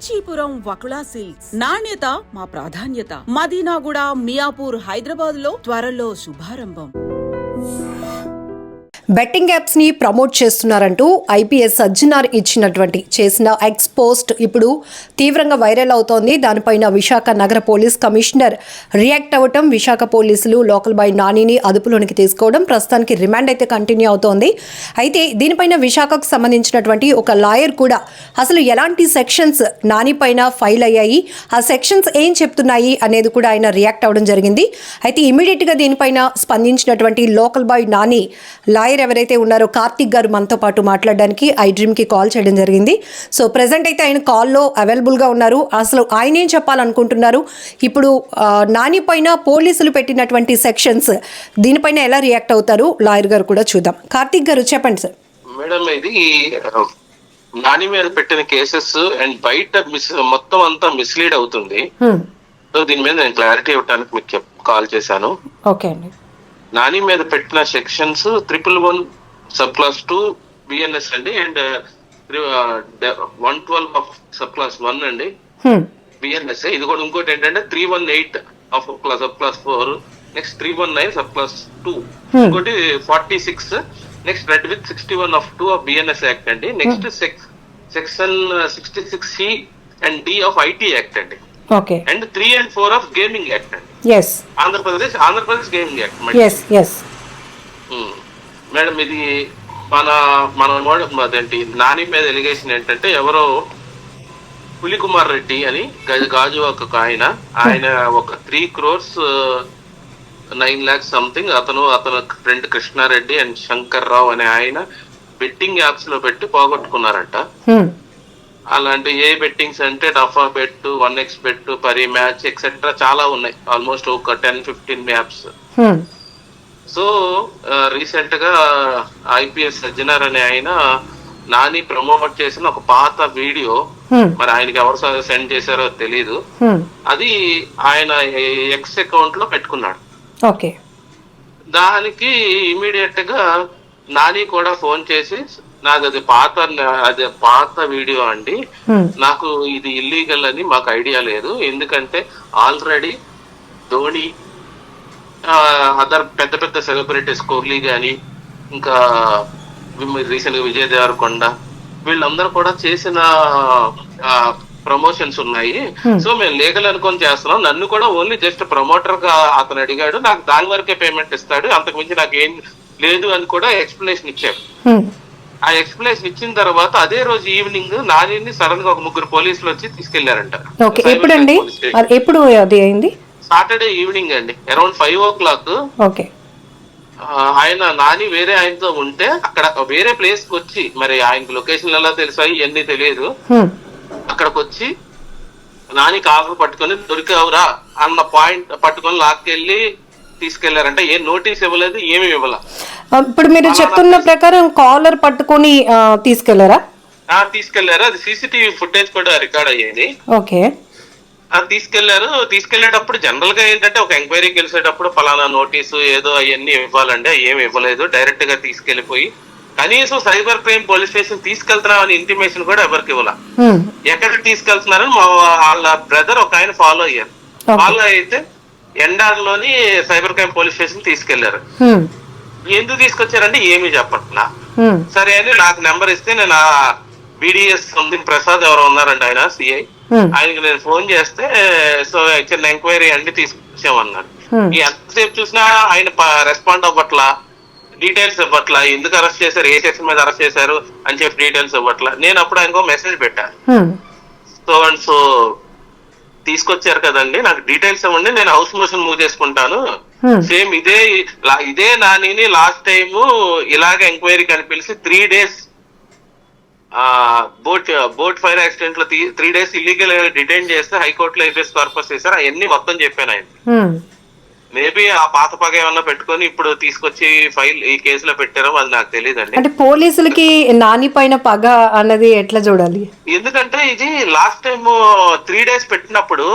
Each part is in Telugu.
కాంచీపురం వకుళా సిల్క్స్ నాణ్యత మా ప్రాధాన్యత. మదీనాగూడ, మియాపూర్, హైదరాబాద్ లో త్వరలో శుభారంభం. బెట్టింగ్ యాప్స్ ని ప్రమోట్ చేస్తున్నారంటూ ఐపీఎస్ సజ్జనార్ చేసిన ఎక్స్ పోస్ట్ ఇప్పుడు తీవ్రంగా వైరల్ అవుతోంది. దానిపైన విశాఖ నగర పోలీస్ కమిషనర్ రియాక్ట్ అవ్వటం, విశాఖ పోలీసులు లోకల్ బాయ్ నానిని అదుపులోనికి తీసుకోవడం, ప్రస్తుతానికి రిమాండ్ అయితే కంటిన్యూ అవుతోంది. అయితే దీనిపైన విశాఖకు సంబంధించినటువంటి ఒక లాయర్ కూడా అసలు ఎలాంటి సెక్షన్స్ నాని పైన ఫైల్ అయ్యాయి, ఆ సెక్షన్స్ ఏం చెప్తున్నాయి అనేది కూడా ఆయన రియాక్ట్ అవ్వడం జరిగింది. అయితే ఇమీడియట్ గా దీనిపైన స్పందించినటువంటి లోకల్ బాయ్ నాని లాయర్ ఎవరైతే ఉన్నారో కార్తిక్ గారు మనతో పాటు మాట్లాడడానికి iDream కి కాల్ చేయడం జరిగింది. సో ప్రెసెంట్ అయితే ఆయన కాల్లో అవైలబుల్ గా ఉన్నారు. అసలు ఆయన ఏం చెప్పాలనుకుంటున్నారు, ఇప్పుడు నాని పైన పోలీసులు పెట్టినటువంటి సెక్షన్స్ దీనిపైన ఎలా రియాక్ట్ అవుతారు లాయర్ గారు కూడా చూద్దాం. కార్తిక్ గారు చెప్పండి సార్. మేడం, ఇది నాని మీద పెట్టిన కేసెస్ అండ్ బయట మొత్తం అంతా మిస్లీడ్ అవుతుంది. సో దీని మీద నేను క్లారిటీ ఇవ్వడానికి మీకు కాల్ చేశాను. ఓకే అండి. నాని మీద పెట్టిన సెక్షన్స్ 111 సబ్ క్లాస్ 2 బిఎన్ఎస్ అండి, అండ్ 112 ఆఫ్ సబ్ క్లాస్ 1 అండి బిఎన్ఎస్. ఇది కూడా ఇంకోటి ఏంటంటే 318 of sub class 4, next 319 sub class 2, ఇంకోటి 46, next read with 61 of 2 of BNS act అండి, next section 66C and D of IT act అండి, and 3 and 4 of gaming act అండి. Andhra Pradesh gaming act. మేడం, ఇది మన అదేంటి నాని మీద ఎలిగేషన్ ఏంటంటే, ఎవరో పులికుమార్ రెడ్డి అని గాజు ఒక ఆయన ఒక 3 crores 9 lakhs సంథింగ్ అతను ఫ్రెండ్ కృష్ణారెడ్డి అండ్ శంకర్ రావు అనే ఆయన బెట్టింగ్ యాప్స్ లో పెట్టి పోగొట్టుకున్నారంట. అలాంటి ఏ బెట్టింగ్స్ అంటే డఫా బెట్, 1x బెట్, పరి మ్యాచ్ ఎక్సెట్రా చాలా ఉన్నాయి, ఆల్మోస్ట్ ఒక 10-15 యాప్స్. సో రీసెంట్ గా ఐపీఎస్ సజ్జనార్ అనే ఆయన నాని ప్రమోట్ చేసిన ఒక పాత వీడియో, మరి ఆయనకి ఎవరు సెండ్ చేశారో తెలీదు, అది ఆయన ఎక్స్ అకౌంట్ లో పెట్టుకున్నాడు. దానికి ఇమీడియట్ గా నాని కూడా ఫోన్ చేసి, నాకు అది పాత వీడియో అండి, నాకు ఇది ఇల్లీగల్ అని మాకు ఐడియా లేదు, ఎందుకంటే ఆల్రెడీ ధోని, అదర్ పెద్ద పెద్ద సెలబ్రిటీస్, కోహ్లీ గాని, ఇంకా రీసెంట్ గా విజయ్ దేవరకొండ, వీళ్ళందరూ కూడా చేసిన ప్రమోషన్స్ ఉన్నాయి. సో మేము లీగల్ అనుకొని చేస్తున్నాం, నన్ను కూడా ఓన్లీ జస్ట్ ప్రమోటర్ గా అతను అడిగాడు, నాకు దాని వరకే పేమెంట్ ఇస్తాడు, అంతకు మించి నాకు ఏం లేదు అని కూడా ఎక్స్ప్లెనేషన్ ఇచ్చారు. ఆ ఎక్స్ప్లెనేషన్ ఇచ్చిన తర్వాత అదే రోజు ఈవినింగ్ నానిని సడన్ గా ఒక 3 పోలీసులు వచ్చి తీసుకెళ్లారంట. సాటర్డే ఈవినింగ్ అండి, అరౌండ్ 5 o'clock. ఆయన నాని వేరే ఆయనతో ఉంటే అక్కడ వేరే ప్లేస్ కి వచ్చి, మరి ఆయనకు లొకేషన్ ఎలా తెలుసాయి ఇవన్నీ తెలియదు, అక్కడికి వచ్చి నాని కాఫీ పట్టుకొని దొరికావురా అన్న పాయింట్ పట్టుకొని లాక్కెళ్ళి తీసుకెళ్లారంటే ఏ నోటీస్ ఇవ్వలేదు, ఏమి ఇవ్వాల. ఇప్పుడు మీరు చెప్తున్న ప్రకారం కాలర్ పట్టుకొని తీసుకెళ్లారు. అది సీసీటీవీ ఫుటేజ్ కూడా రికార్డ్ అయ్యేది. తీసుకెళ్లేటప్పుడు జనరల్ గా ఏంటంటే ఒక ఎంక్వైరీకి వెళ్ళేటప్పుడు పలానా నోటీసు ఏదో అవన్నీ ఇవ్వాలండి, ఏమి ఇవ్వలేదు, డైరెక్ట్ గా తీసుకెళ్లిపోయి కనీసం సైబర్ క్రైమ్ పోలీస్ స్టేషన్ తీసుకెళ్తున్నాం అని ఇంటిమేషన్ కూడా ఎవరికి ఇవ్వాల. ఎక్కడికి తీసుకెళ్తున్నారని వాళ్ళ బ్రదర్ ఒక ఆయన ఫాలో అయ్యారు. ఫాలో అయితే ఎండార్లోని సైబర్ క్రైమ్ పోలీస్ స్టేషన్ తీసుకెళ్లారు. ఎందుకు తీసుకొచ్చారంటే ఏమీ చెప్పట్లా. సరే అని నాకు నెంబర్ ఇస్తే నేను BDS సంథింగ్ ప్రసాద్ ఎవరో ఉన్నారండి, ఆయన సిఐ, ఆయనకి నేను ఫోన్ చేస్తే సో చిన్న ఎంక్వైరీ అండి తీసుకొచ్చామన్నాడు. ఎంతసేపు చూసినా ఆయన రెస్పాండ్ అవ్వట్లా, డీటెయిల్స్ ఇవ్వట్లా, ఎందుకు అరెస్ట్ చేశారు, ఏ సెక్షన్ మీద అరెస్ట్ చేశారు అని చెప్పి డీటెయిల్స్ ఇవ్వట్లా. నేను అప్పుడు ఆయనకో మెసేజ్ పెట్టాను, సో అండ్ సో తీసుకొచ్చారు కదండి, నాకు డీటెయిల్స్ ఇవ్వండి, నేను హౌస్ మోషన్ మూవ్ చేసుకుంటాను. సేమ్ ఇదే నానిని లాస్ట్ టైం ఇలాగే ఎంక్వైరీ అని పిలిచి 3 days బోట్ ఫైర్ యాక్సిడెంట్ లో 3 days ఇల్లీగల్ డిటైన్ చేస్తే హైకోర్టులో ఎఫ్ఎస్ కార్పస్ చేశారు. అవన్నీ మొత్తం చెప్పాను ఆయన. మేబీ ఆ పాత పగ ఏమన్నా పెట్టుకొని ఇప్పుడు తీసుకొచ్చి ఫైల్ ఈ కేసులో పెట్టారో అది నాకు తెలియదండి. అంటే పోలీసులకి నాని పైన పగ అన్నది ఎట్లా చూడాలి? ఎందుకంటే ఇది లాస్ట్ టైం 3 days పెట్టినప్పుడు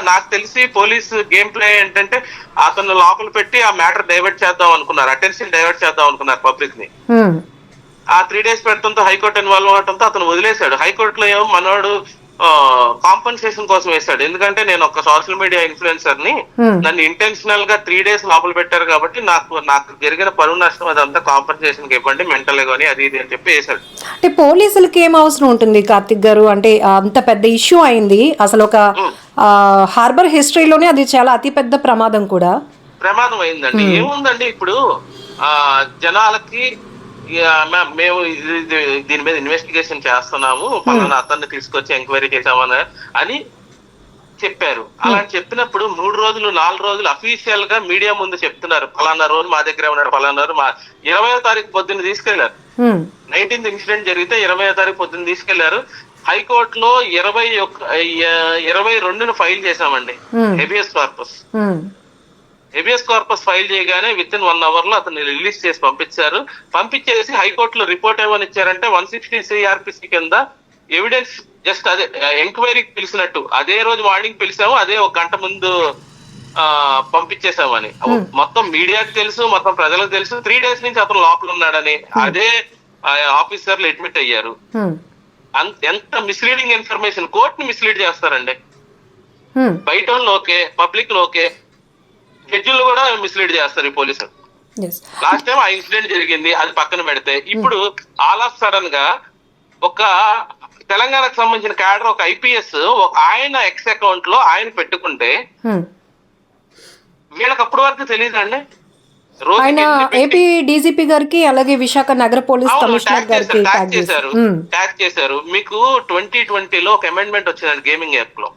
నాకు తెలిసి పోలీసు గేమ్ ప్లే ఏంటంటే అతను లోపల పెట్టి ఆ మ్యాటర్ డైవర్ట్ చేద్దాం అనుకున్నారు, అటెన్షన్ డైవర్ట్ చేద్దాం అనుకున్నారు పబ్లిక్ ని. ఆ 3 days పెట్టడంతో హైకోర్టు ఇన్వాల్వ్ అవడంతో అతను వదిలేశాడు. హైకోర్టులో ఏమో మనోడు కాంపన్సేషన్ కోసం వేశాడు. ఎందుకంటే నేను ఒక సోషల్ మీడియా ఇన్ఫ్లుయెన్సర్ ని, నన్ను ఇంటెన్షనల్ గా 3 days లోపల పెట్టారు కాబట్టి నాకు జరిగిన పరువు నష్టం అదంతా కాంపన్సేషన్ ఇవ్వండి, మెంటల్ గానీ అది ఇది అని చెప్పి వేశాడు. అంటే పోలీసులకి ఏం అవసరం ఉంటుంది కార్తిక్ గారు? అంటే అంత పెద్ద ఇష్యూ అయింది, అసలు ఒక హార్బర్ హిస్టరీలోనే అది చాలా అతిపెద్ద ప్రమాదం కూడా. ప్రమాదం అయిందండి. ఏముందండి ఇప్పుడు జనాలకి మేము దీని మీద ఇన్వెస్టిగేషన్ చేస్తున్నాము, పలానా అతన్ని తీసుకొచ్చి ఎంక్వైరీ చేసామని అని చెప్పారు. అలా చెప్పినప్పుడు 3 రోజులు 4 రోజులు అఫీషియల్ గా మీడియా ముందు చెప్తున్నారు, పలానా రోజు మా దగ్గర ఉన్నారు, పలానా రోజు 20వ తారీఖు పొద్దున్న తీసుకెళ్లారు. 19th ఇన్సిడెంట్ జరిగితే 20వ తారీఖు పొద్దున్న తీసుకెళ్లారు. హైకోర్టులో 22న ఫైల్ చేశామండి habeas corpus. Habeas corpus file చేయగానే విత్ ఇన్ 1 hour లో అతన్ని రిలీజ్ చేసి పంపించారు. పంపించేసి హైకోర్టులో రిపోర్ట్ ఏమని ఇచ్చారంటే 160 CRPC కింద ఎవిడెన్స్ జస్ట్ అదే ఎంక్వైరీకి పిలిచినట్టు అదే రోజు మార్నింగ్ పిలిచాము, అదే 1 గంట ముందు పంపించేసామని. మొత్తం మీడియాకి తెలుసు, మొత్తం ప్రజలకు తెలుసు 3 days నుంచి అతను లోపల ఉన్నాడని అదే ఆఫీసర్లు అడ్మిట్ అయ్యారు. ఎంత మిస్లీడింగ్ ఇన్ఫర్మేషన్, కోర్టుని మిస్లీడ్ చేస్తారండి. బయట వాళ్ళు ఓకే, పబ్లిక్ లో ఓకే, జడ్జిలు కూడా మిస్లీడ్ చేస్తారు ఈ పోలీసులు. లాస్ట్ టైం ఆ ఇన్సిడెంట్ జరిగింది, అది పక్కన పెడితే ఇప్పుడు ఆల్ ఆఫ్ సడన్ గా ఒక తెలంగాణకు సంబంధించిన క్యాడర్ ఒక IPS ఆయన ఎక్స్ అకౌంట్ లో ఆయన పెట్టుకుంటే వీళ్ళకి అప్పటి వరకు తెలియదండి. ఆయన ఏపీ డీజీపీ గారికి అలాగే విశాఖ నగర పోలీస్ కమిషనర్ గారికి ట్యాగ్ చేశారు. మీకు 2020లో ఒక అమెండ్మెంట్ వచ్చిందండి గేమింగ్ యాక్ట్ లో.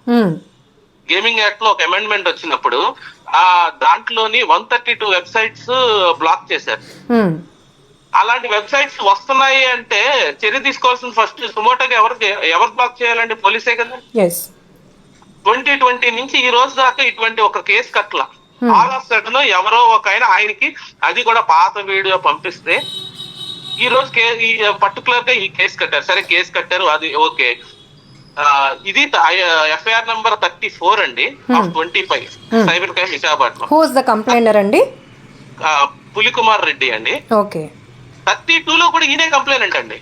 గేమింగ్ యాక్ట్ లో ఒక అమెండ్మెంట్ వచ్చినప్పుడు దాంట్లోని 132 వెబ్సైట్స్ బ్లాక్ చేశారు. అలాంటి వెబ్సైట్స్ వస్తున్నాయి అంటే చర్య తీసుకోవాల్సిన ఫస్ట్ సుమోటోగా ఎవరు బ్లాక్ చేయాలండి? పోలీసే కదా. 2020 నుంచి ఈ రోజు దాకా ఇటువంటి ఒక case Katla. All of sudden ఎవరో ఒక ఆయనకి అది కూడా పాత వీడియో పంపిస్తే ఈ రోజు పర్టికులర్ గా ఈ కేసు కట్టారు. సరే కేసు కట్టారు, అది ఓకే. ఇది FIR నంబర్ 34 అండి of 25 cyber crime Visakhapatnam. Who is the complainer అండి? పులికుమార్ రెడ్డి అండి. ఓకే. 32లో కూడా ఈయనే కంప్లైనెంట్ అండి.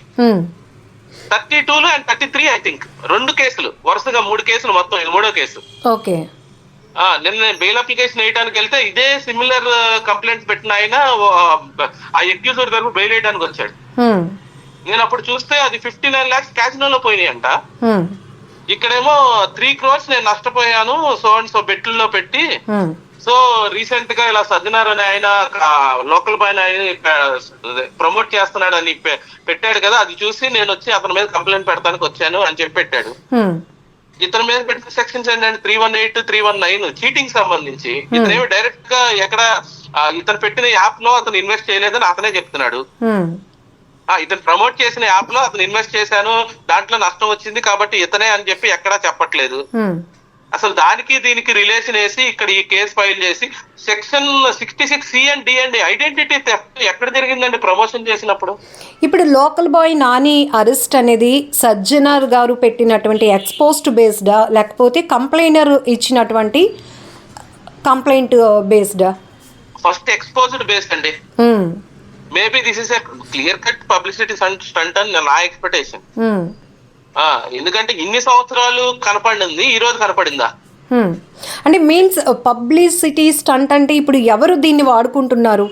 32లో అండ్ 33 ఐ థింక్ 2 కేసులు వరుసగా 3 కేసులు, మొత్తం ఇది 3వ కేసు. ఓకే. నిన్న బెయిల్ అప్లికేషన్ వేయడానికి వెళ్తే ఇదే సిమిలర్ కంప్లైంట్స్ పెట్టిన ఆయన ఆ అక్యూజర్ తరపు బెయిల్ వేయడానికి వచ్చాడు. నేను అప్పుడు చూస్తే అది 59 lakhs క్యాసినోలో పోయినాయి అంట. ఇక్కడేమో 3 crores నేను నష్టపోయాను సో అండ్ సో బెట్టుల్లో పెట్టి. సో రీసెంట్ గా ఇలా సజ్జనార్ అని ఆయన లోకల్ పైన ప్రమోట్ చేస్తున్నాడు అని పెట్టాడు కదా, అది చూసి నేను వచ్చి అతని మీద కంప్లైంట్ పెడతానికి వచ్చాను అని చెప్పి పెట్టాడు. ఇతని మీద పెట్టిన సెక్షన్స్ ఏంటంటే 318, 319 చీటింగ్ సంబంధించి. ఇతనేమి డైరెక్ట్ గా ఎక్కడ ఇతను పెట్టిన యాప్ లో అతను ఇన్వెస్ట్ చేయలేదని అతనే చెప్తున్నాడు. ఇతను ప్రమోట్ చేసిన యాప్ లో అతను ఇన్వెస్ట్ చేశాను, దాంట్లో నష్టం వచ్చింది కాబట్టి ఇతనే అని చెప్పి ఎక్కడా చెప్పట్లేదు. అసలు దానికి దీనికి రిలేషన్ వేసి ఇక్కడ ఈ కేసు ఫైల్ చేసి సెక్షన్ 66C and D అండి ఐడెంటిటీ థెఫ్ట్ ఎక్కడ జరిగిందండి ప్రమోషన్ చేసినప్పుడు. ఇప్పుడు లోకల్ బాయ్ నాని అరెస్ట్ అనేది సజ్జనార్ గారు పెట్టినటువంటి ఎక్స్పోస్ట్ బేస్డా లేకపోతే కంప్లైనర్ ఇచ్చినటువంటి కంప్లైంట్ బేస్డా? ఫస్ట్ ఎక్స్పోజ్డ్ బేస్డ్ అండి. Maybe this is a clear cut publicity stunt అని నా ఎక్స్పెక్టేషన్. ఎందుకంటే ఇన్ని సంవత్సరాలు కనపడింది, ఈ రోజు కనపడిందా? అంటే మీన్స్ పబ్లిసిటీ స్టంట్ అంటే ఇప్పుడు ఎవరు దీన్ని వాడుకుంటున్నారు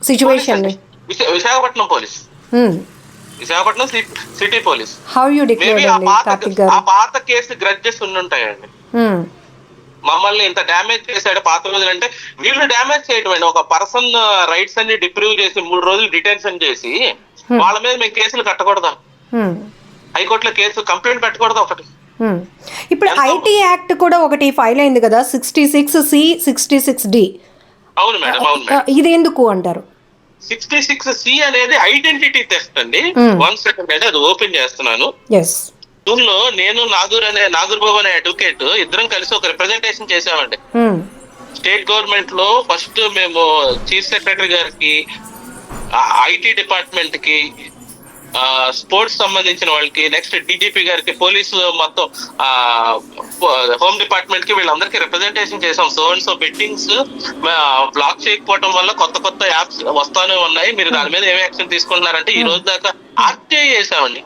situation? Visakhapatnam police, Visakhapatnam city police. How you declare ఆ పాత కేసు గ్రడ్జెస్ ఉండుంటాయండి. మమ్మల్ని ఇంత డ్యామేజ్ చేశాడు పాత రోజులు అంటే వీళ్ళు డ్యామేజ్ చేయటం. ఒక పర్సన్ రైట్స్ అన్ని డిప్రూవ్ చేసి 3 రోజులు డిటెన్షన్ చేసి వాళ్ళ మీద మేము కేసులు కట్టకూడదా? హైకోర్టులో కేసు కంప్లైంట్ పెట్టకూడదు ఒకటి. ఇప్పుడు ఐటీ యాక్ట్ కూడా ఒకటి ఫైల్ అయింది కదా 66C 66D. అవును మేడం, అవును మేడం. ఇది ఎందుకు అంటారు? 66C అనేది ఐడెంటిటీ థెఫ్ట్ అండి. 1 second అండి, అది ఓపెన్ చేస్తున్నాను. దీనిలో నేను నాగూర్ బాబు అనే అడ్వకేట్ ఇద్దరం కలిసి ఒక రిప్రజెంటేషన్ చేసామండి. స్టేట్ గవర్నమెంట్ లో ఫస్ట్ మేము చీఫ్ సెక్రటరీ గారికి, ఐటీ డిపార్ట్మెంట్ కి, స్పోర్ట్స్ సంబంధించిన వాళ్ళకి, నెక్స్ట్ DGP గారికి, పోలీసు మొత్తం హోమ్ డిపార్ట్మెంట్ కి వీళ్ళందరికీ రిప్రజెంటేషన్ చేసాం. So and so bettings block చేయకపోవడం వల్ల కొత్త యాప్స్ వస్తానే ఉన్నాయి, మీరు దాని మీద ఏమి యాక్షన్ తీసుకుంటున్నారంటే ఈ రోజు దాకా ఆర్టీఐ చేసామండి.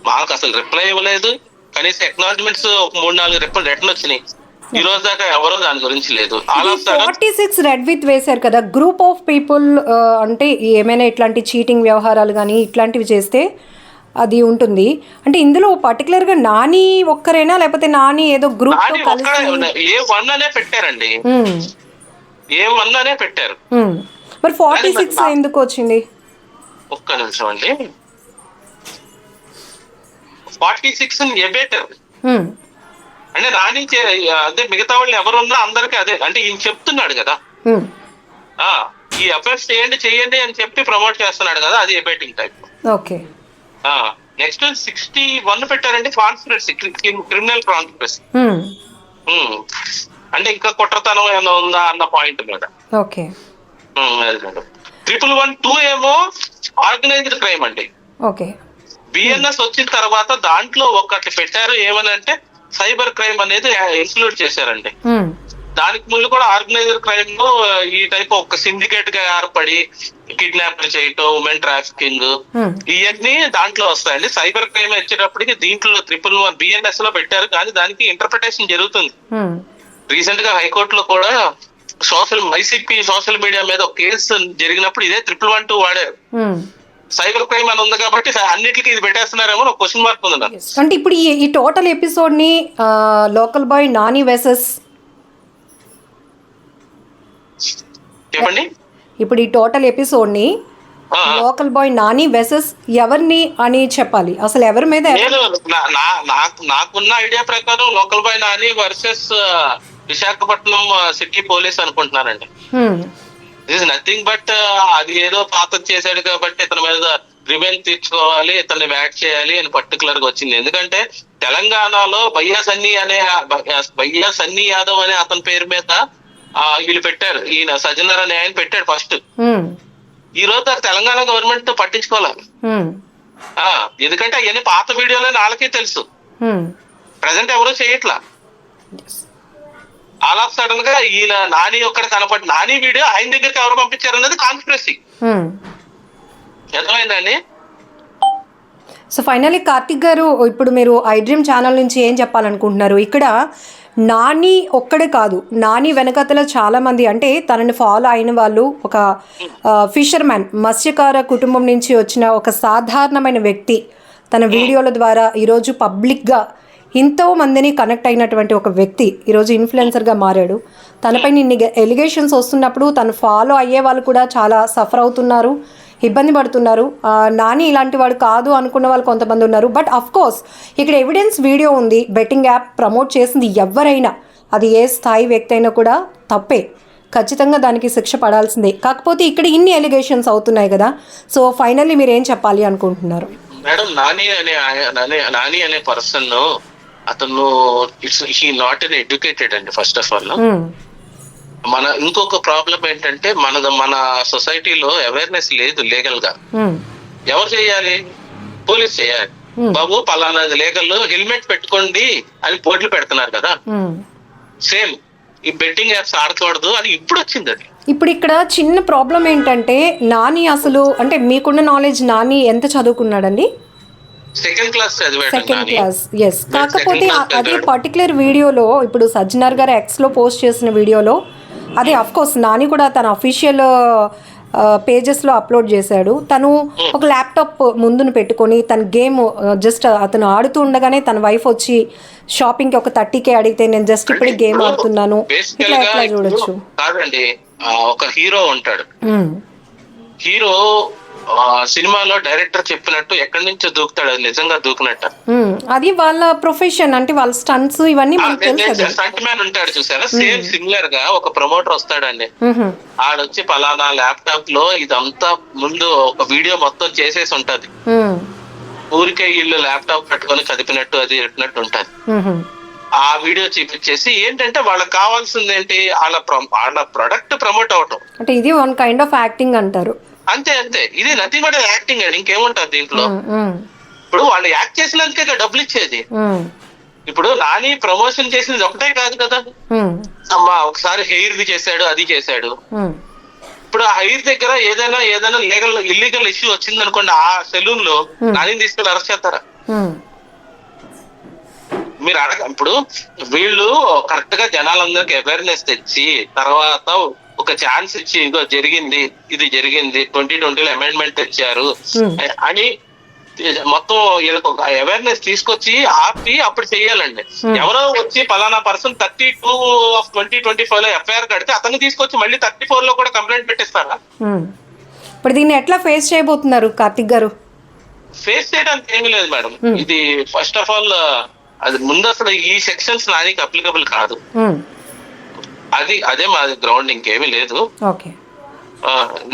మాకు అసలు రిప్లై ఇవ్వలేదు. కనీసం అక్నాలజ్మెంట్స్ ఒక 3-4 రిటర్న్ వచ్చినాయి. ఈ రోజు దాకా ఎవరో దాని గురించి లేదు. 46 రెడ్ విత్ వేశారు కదా, గ్రూప్ ఆఫ్ పీపుల్ అంటే ఏమైనా ఇట్లాంటి చీటింగ్ వ్యవహారాలు కానీ ఇట్లాంటివి చేస్తే అది ఉంటుంది అంటే ఇందులో పర్టికులర్ గా నాని ఒక్కరేనా లేకపోతే నాని ఏదో గ్రూప్ తో కలిసి A1 అనే పెట్టారండి, A1 అనే పెట్టారు. మరి 46 ఎందుకు వచ్చింది? ఒక్క నిమిషం అండి. 46 ఎబేటర్ అంటే నాని అదే మిగతా వాళ్ళు ఎవరున్నా అందరికి అదే అంటే ఈయన చెప్తున్నాడు కదా, ఈ అఫైర్స్ చేయండి అని చెప్పి ప్రమోట్ చేస్తున్నాడు కదా, అది ఎబేటింగ్ టైప్. ఓకే. నెక్స్ట్ 61 పెట్టారండి, కాన్స్పిరసీ, క్రిమినల్ కాన్స్పిరసీ. అంటే ఇంకా కుట్రతనం ఏమైనా ఉందా అన్న పాయింట్ మీద. ఓకే. 112 ఏమో ఆర్గనైజ్డ్ క్రైమ్ అండి. ఓకే. బిఎన్ఎస్ వచ్చిన తర్వాత దాంట్లో ఒకటి పెట్టారు, ఏమనంటే సైబర్ క్రైమ్ అనేది ఇంక్లూడ్ చేశారండి. దానికి ముందు కూడా ఆర్గనైజ్డ్ క్రైమ్ లో ఈ టైప్ ఒక సిండికేట్ గా ఏర్పడి కిడ్నాప్ చేయటం, ఉమెన్ ట్రాఫికింగ్, ఇవన్నీ దాంట్లో వస్తాయండి. సైబర్ క్రైమ్ వచ్చేటప్పటికి దీంట్లో 111 బిఎన్ఎస్ లో పెట్టారు, కానీ దానికి ఇంటర్ప్రిటేషన్ జరుగుతుంది. రీసెంట్ గా హైకోర్టులో కూడా ఐసీపీ సోషల్ మీడియా మీద ఒక కేసు జరిగినప్పుడు ఇదే 112 వాడారు. సైబర్ క్రైమ్ అని ఉంది కాబట్టి అన్నిటికీ ఇది పెట్టేస్తున్నారేమో ఒక క్వశ్చన్ మార్క్ ఉంది. అంటే ఇప్పుడు ఈ టోటల్ ఎపిసోడ్ ని లోకల్ బాయ్ నాని వెసెస్ చెప్పండి. ఇప్పుడు ఈ టోటల్ ఎపిసోడ్ ని లోకల్ బాయ్ నాని వెసెస్ ఎవరిని అని చెప్పాలి, అసలు ఎవరి మీద? నాకున్న ఐడియా ప్రకారం local boy Nani versus Visakhapatnam city police అనుకుంటున్నారండి. దిస్ నథింగ్ బట్ అది ఏదో పాత చేశాడు కాబట్టి ఇతని మీద రివెంజ్ తీర్చుకోవాలి, ఇతన్ని వ్యాట్ చేయాలి అని పర్టికులర్ గా వచ్చింది. ఎందుకంటే తెలంగాణలో బయ్యా సన్నీ యాదవ్ అనే అతని పేరు మీద వీళ్ళు పెట్టారు, ఈయన సజ్జనర్ అనే ఆయన పెట్టాడు ఫస్ట్. ఈ రోజు తెలంగాణ గవర్నమెంట్ తో పట్టించుకోవాలి, ఎందుకంటే అవన్నీ పాత వీడియోలో వాళ్ళకే తెలుసు, ప్రజెంట్ ఎవరో చేయట్లా. ఆల్ ఆఫ్ సడన్ గా ఈయన నాని ఒక్కడ కనపడి నాని వీడియో ఆయన దగ్గరికి ఎవరు పంపించారు అన్నది కాన్స్పిరసీ. అర్థమైందండి? సో ఫైనల్లీ కార్తిక్ గారు, ఇప్పుడు మీరు ఐ డ్రీమ్ ఛానల్ నుంచి ఏం చెప్పాలనుకుంటున్నారు? ఇక్కడ నాని ఒక్కడే కాదు, నాని వెనకతల చాలా మంది అంటే తనని ఫాలో అయిన వాళ్ళు, ఒక ఫిషర్మ్యాన్ మత్స్యకార కుటుంబం నుంచి వచ్చిన ఒక సాధారణమైన వ్యక్తి తన వీడియోల ద్వారా ఈరోజు పబ్లిక్గా ఎంతో మందిని కనెక్ట్ అయినటువంటి ఒక వ్యక్తి ఈరోజు ఇన్ఫ్లుయెన్సర్గా మారాడు. తనపైన ఇన్ని ఎలిగేషన్స్ వస్తున్నప్పుడు తను ఫాలో అయ్యే వాళ్ళు కూడా చాలా సఫర్ అవుతున్నారు, ఇబ్బంది పడుతున్నారు. నాని ఇలాంటి వాడు కాదు అనుకున్న వాళ్ళు కొంతమంది ఉన్నారు. బట్ అఫ్కోర్స్ ఇక్కడ ఎవిడెన్స్ వీడియో ఉంది, బెట్టింగ్ యాప్ ప్రమోట్ చేసింది ఎవరైనా, అది ఏ స్థాయి వ్యక్తి అయినా కూడా తప్పే, ఖచ్చితంగా దానికి శిక్ష పడాల్సిందే. కాకపోతే ఇక్కడ ఇన్ని ఎలిగేషన్స్ అవుతున్నాయి కదా, సో ఫైనల్లీ మీరు ఏం చెప్పాలి అనుకుంటున్నారు? మేడం, నాని అనే పర్సన్ అతను హీ నాట్ ఎన్ ఎడ్యుకేటెడ్ అండి. ఫస్ట్ ఆఫ్ ఆల్ మన ఇంకొక ప్రాబ్లం ఏంటంటే మన సొసైటీలో అవేర్నెస్ లేదు లీగల్ గా. ఎవరు చేయాలి? పోలీస్ చేయాలి. బాబు పలానా లీగల్ హెల్మెట్ పెట్టుకోండి అని పోర్టులు పెడుతున్నారు కదా, సేమ్ ఈ బెట్టింగ్ యాప్స్ ఆడకూడదు అని ఇప్పుడు వచ్చింది. అది ఇప్పుడు ఇక్కడ చిన్న ప్రాబ్లం ఏంటంటే నాని అసలు అంటే మీకున్న నాలెడ్జ్ నాని ఎంత చదువుకున్నాడండి? Second class yes. కాకపోతే అదే పర్టికులర్ వీడియోలో ఇప్పుడు సజ్జనర్ గారు ఎక్స్లో పోస్ట్ చేసిన వీడియోలో అదే అఫ్కోర్స్ నాని కూడా తన అఫీషియల్ పేజెస్లో అప్లోడ్ చేశాడు. తను ఒక ల్యాప్టాప్ ముందును పెట్టుకొని తన గేమ్ జస్ట్ అతను ఆడుతూ ఉండగానే తన వైఫ్ వచ్చి షాపింగ్కి ఒక 30K అడిగితే నేను జస్ట్ ఇప్పుడే గేమ్ ఆడుతున్నాను ఇట్లా ఎట్లా చూడొచ్చు? కాదండి, ఒక హీరో ఉంటాడు, హీరో సినిమాలో డైరెక్టర్ చెప్పినట్టు ఎక్కడి నుంచో దూకుతాడు, అది నిజంగా దూకినట్ట. అది వాళ్ళ ప్రొఫెషన్, అంటే వాళ్ళ స్టంట్స్ ఇవన్నీ స్టంట్ మ్యాన్ ఉంటాడు చూసారా, సేమ్ సిమిలర్ గా ఒక ప్రమోటర్ వస్తాడండి, ఆడొచ్చి పలానా ల్యాప్టాప్ లో ఇదంతా ముందు ఒక వీడియో మొత్తం చేసేసి ఉంటది, ఊరికే వీళ్ళు ల్యాప్టాప్ పెట్టుకొని కదిపినట్టు అది పెట్టినట్టు ఉంటది. ఆ వీడియో చూపించేసి ఏంటంటే వాళ్ళకి కావాల్సింది ఏంటి, వాళ్ళ ప్రొడక్ట్ ప్రమోట్ అవటం. అంటే ఇది వన్ కైండ్ ఆఫ్ యాక్టింగ్ అంటారు. అంతే, ఇది నథింగ్ బట్ యాక్టింగ్ అండి, ఇంకేముంటది దీంట్లో. ఇప్పుడు వాళ్ళు యాక్ట్ చేసినందుకే డబ్బులు ఇచ్చేది. ఇప్పుడు నాని ప్రమోషన్ చేసింది ఒకటే కాదు కదా, అమ్మా ఒకసారి హెయిర్ ది చేశాడు, అది చేశాడు. ఇప్పుడు ఆ హెయిర్ దగ్గర ఏదైనా ఇల్లీగల్ ఇష్యూ వచ్చింది అనుకోండి, ఆ సెలూన్ లో నాని తీసుకెళ్ళి అరెస్ట్ చేస్తారా? మీరు ఇప్పుడు వీళ్ళు కరెక్ట్ గా జనాలందరికి అవేర్నెస్ తెచ్చి తర్వాత ఒక ఛాన్స్ ఇచ్చి ఇదో జరిగింది, ఇది జరిగింది, 2020లో అమెండ్మెంట్ తెచ్చారు అని మొత్తం వీళ్ళకి ఒక అవేర్నెస్ తీసుకొచ్చి ఆపి అప్పుడు చెయ్యాలండి. ఎవరో వచ్చి పలానా పర్సన్ 32/2025 లో ఎఫ్ఐఆర్ కడితే అతన్ని తీసుకొచ్చి మళ్ళీ 34 లో కూడా కంప్లైంట్ పెట్టిస్తారా? ఇప్పుడు దీన్ని ఎట్లా ఫేస్ చేయబోతున్నారు కార్తిక్ గారు? ఫేస్ చేయడానికి ఏమీ లేదు మేడం. ఇది ఫస్ట్ ఆఫ్ ఆల్ అది ముందు అసలు ఈ సెక్షన్స్ నానికి అప్లికబుల్ కాదు. అదే మాది గ్రౌండ్, ఇంకేమీ లేదు.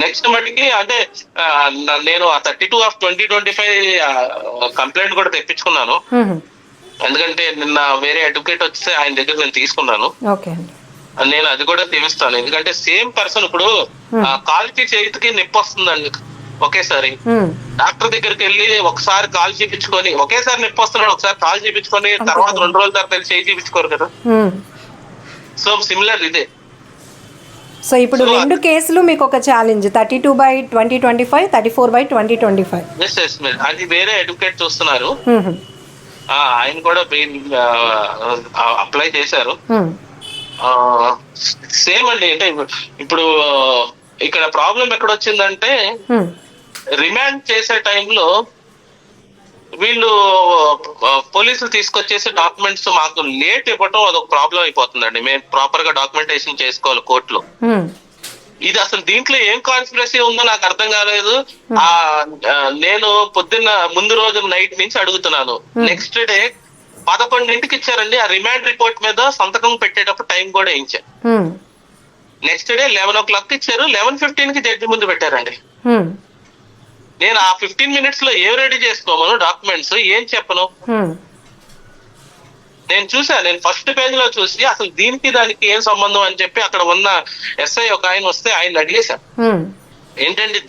నెక్స్ట్ మటుకి అంటే నేను ఆ 32/2025 కంప్లైంట్ కూడా తెప్పించుకున్నాను. ఎందుకంటే నిన్న వేరే అడ్వకేట్ వస్తే ఆయన దగ్గర నేను తీసుకున్నాను. నేను అది కూడా తీరుస్తాను. ఎందుకంటే సేమ్ పర్సన్ ఇప్పుడు కాలుకి చేతికి నొప్పి వస్తుందండి ఒకేసారి. డాక్టర్ దగ్గరికి వెళ్ళి ఒకసారి కాలు చూపించుకొని ఒకేసారి నొప్పి వస్తున్నాడు, ఒకసారి కాలు చూపించుకొని తర్వాత 2 రోజుల తర్వాత చేయి చూపించుకోరు కదా. సో సిమిలర్ ఇదే. సో ఇప్పుడు 2 కేసులు మీకు ఒక ఛాలెంజ్, 32/2025, 34/2025. అది వేరే అడ్వకేట్ చూస్తున్నారు. ఆయన కూడా అప్లై చేశారు. సేమ్ అండి. అంటే ఇప్పుడు ఇక్కడ ప్రాబ్లం ఎక్కడ వచ్చిందంటే రిమాండ్ చేసే టైంలో వీళ్ళు పోలీసులు తీసుకొచ్చేసి డాక్యుమెంట్స్ మాకు లేట్ ఇవ్వటం అదొక ప్రాబ్లం అయిపోతుందండి. మేము ప్రాపర్ గా డాక్యుమెంటేషన్ చేసుకోవాలి కోర్టులో. ఇది అసలు దీంట్లో ఏం కాన్స్పిరసీ ఉందో నాకు అర్థం కాలేదు. నేను పొద్దున్న ముందు రోజు నైట్ నుంచి అడుగుతున్నాను. నెక్స్ట్ డే 11ంటికి ఇచ్చారండి. ఆ రిమాండ్ రిపోర్ట్ మీద సంతకం పెట్టేటప్పుడు టైం కూడా ఇచ్చారు. నెక్స్ట్ డే 11 o'clock ఇచ్చారు. 11:15కి జడ్జి ముందు పెట్టారండి. నేను ఆ 15 minutes లో ఏం రెడీ చేసుకోమను డాక్యుమెంట్స్, ఏం చెప్పను. నేను చూసా, నేను ఫస్ట్ పేజ్ లో చూసి అసలు దీనికి దానికి ఏం సంబంధం అని చెప్పి అక్కడ ఉన్న ఎస్ఐ ఒక ఆయన వస్తే ఆయన అడిగేశా, ఏంటండి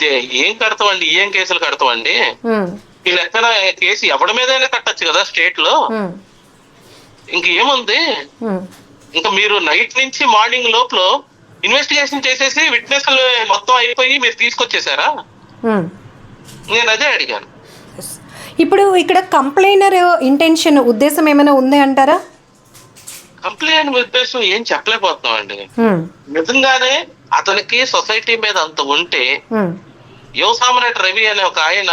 ఏం కడతామండి, ఏం కేసులు కడతామండి, ఈ లెక్కన కేసు ఎవరి మీదైనా కట్టచ్చు కదా స్టేట్ లో, ఇంకేముంది, ఇంకా మీరు నైట్ నుంచి మార్నింగ్ లోపల ఇన్వెస్టిగేషన్ చేసేసి విట్నెస్ మొత్తం అయిపోయి మీరు తీసుకొచ్చేసారా? నేను అదే అడిగాను. ఇప్పుడు ఇక్కడ కంప్లైనర్ ఇంటెన్షన్ ఉద్దేశం ఏమైనా ఉంది అంటారా? కంప్లైంట్ ఉద్దేశం ఏం చెప్పలేకపోతున్నాం అండి. నిజంగానే అతనికి సొసైటీ మీద అంత ఉంటే యువసామ్రాట్ రవి అనే ఒక ఆయన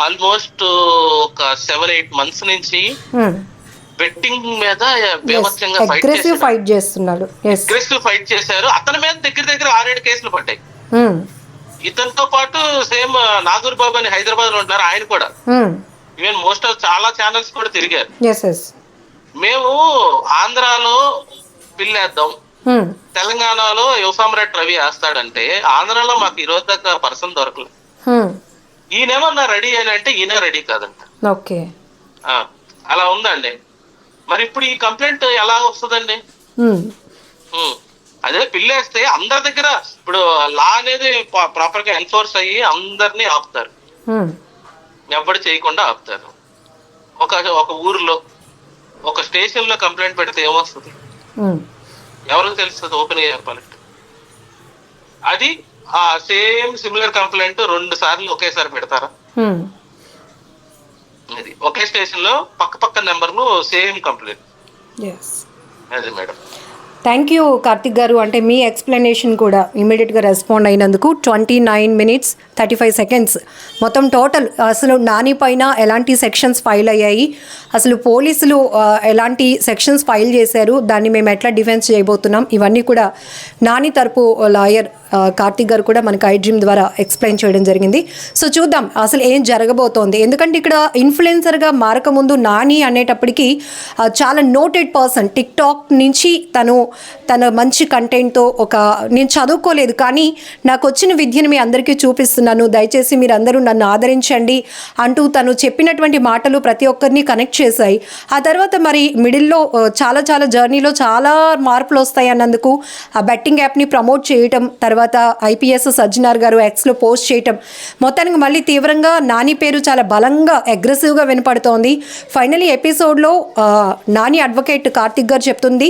ఆల్మోస్ట్ ఒక 7-8 months నుంచి బెట్టింగ్ మీద బీభత్సంగా ఫైట్ చేస్తున్నాడు. అగ్రెసివ్ ఫైట్ చేశారు. అతని మీద దగ్గర 6-7 కేసులు పడ్డాయి. ఇతనితో పాటు సేమ్ నాగూర్ బాబు అని హైదరాబాద్ లో ఉంటున్నారు, ఆయన కూడా ఈవెన్ మోస్ట్ ఆఫ్ చాలా ఛానల్స్ కూడా తిరిగారు. మేము ఆంధ్రాలో పిల్లేద్దాం, తెలంగాణలో యువసామ్రాట్ రవి వేస్తాడంటే ఆంధ్రాలో మాకు ఈ రోజు దాకా పర్సన్ దొరకలేదు. ఈయనేమన్నా రెడీ అని అంటే ఈయన రెడీ కాదంట. అలా ఉందండి. మరి ఇప్పుడు ఈ కంప్లైంట్ ఎలా వస్తుందండి? అదే పిల్లేస్తే అందరి దగ్గర ఇప్పుడు లా అనేది ప్రాపర్ గా ఎన్ఫోర్స్ అయ్యి అందరినీ ఆపుతారు, ఎవరు చేయకుండా ఆపుతారు. ఒక ఊర్లో ఒక స్టేషన్ లో కంప్లైంట్ పెడితే ఏమొస్తుంది ఎవరికి తెలుస్తుంది? ఓపెన్ గా చెప్పాలంటే అది ఆ సేమ్ సిమిలర్ కంప్లైంట్ 2 సార్లు ఒకేసారి పెడతారా? అది ఒకే స్టేషన్ లో పక్క నెంబర్లు సేమ్ కంప్లైంట్. అది మేడం. థ్యాంక్ యూ కార్తిక్ గారు. అంటే మీ ఎక్స్ప్లెనేషన్ కూడా ఇమీడియట్గా రెస్పాండ్ అయినందుకు 29 minutes 35 seconds మొత్తం టోటల్. అసలు నాని పైన ఎలాంటి సెక్షన్స్ ఫైల్ అయ్యాయి, అసలు పోలీసులు ఎలాంటి సెక్షన్స్ ఫైల్ చేశారు, దాన్ని మేము ఎట్లా డిఫెన్స్ చేయబోతున్నాం, ఇవన్నీ కూడా నాని తరపు లాయర్ కార్తిక్ గారు కూడా మనకి ఐడ్రీమ్ ద్వారా ఎక్స్ప్లెయిన్ చేయడం జరిగింది. సో చూద్దాం అసలు ఏం జరగబోతోంది. ఎందుకంటే ఇక్కడ ఇన్ఫ్లుయెన్సర్గా మారకముందు నాని అనేటప్పటికీ చాలా నోటెడ్ పర్సన్. టిక్ టాక్ నుంచి తన మంచి కంటెంట్తో నేను చదువుకోలేదు కానీ నాకు వచ్చిన విద్యను మీ అందరికీ చూపిస్తున్నాను, దయచేసి మీరు అందరూ నన్ను ఆదరించండి అంటూ తను చెప్పినటువంటి మాటలు ప్రతి ఒక్కరిని కనెక్ట్ చేశాయి. ఆ తర్వాత మరి మిడిల్లో చాలా జర్నీలో చాలా మార్పులు వస్తాయి అన్నందుకు ఆ బెట్టింగ్ యాప్ని ప్రమోట్ చేయటం, తర్వాత తర్వాత ఐపీఎస్ సజ్జనార్ గారు ఎక్స్లో పోస్ట్ చేయటం, మొత్తానికి మళ్ళీ తీవ్రంగా నాని పేరు చాలా బలంగా అగ్రెసివ్గా వినపడుతోంది. ఫైనలీ ఎపిసోడ్లో నాని అడ్వకేట్ కార్తిక్ గారు చెప్తుంది,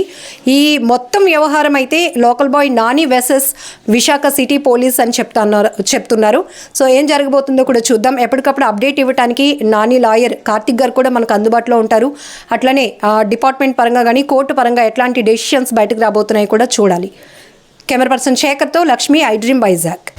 ఈ మొత్తం వ్యవహారం అయితే local boy Nani వెసెస్ Visakha city police అని చెప్తున్నారు. సో ఏం జరగబోతుందో కూడా చూద్దాం. ఎప్పటికప్పుడు అప్డేట్ ఇవ్వడానికి నాని లాయర్ కార్తిక్ గారు కూడా మనకు అందుబాటులో ఉంటారు. అట్లనే డిపార్ట్మెంట్ పరంగా కానీ కోర్టు పరంగా ఎట్లాంటి డెసిషన్స్ బయటకు రాబోతున్నాయి కూడా చూడాలి. కెమెరా పర్సన్ శేఖర్తో లక్ష్మి, ఐ డ్రీమ్ వైజాగ్.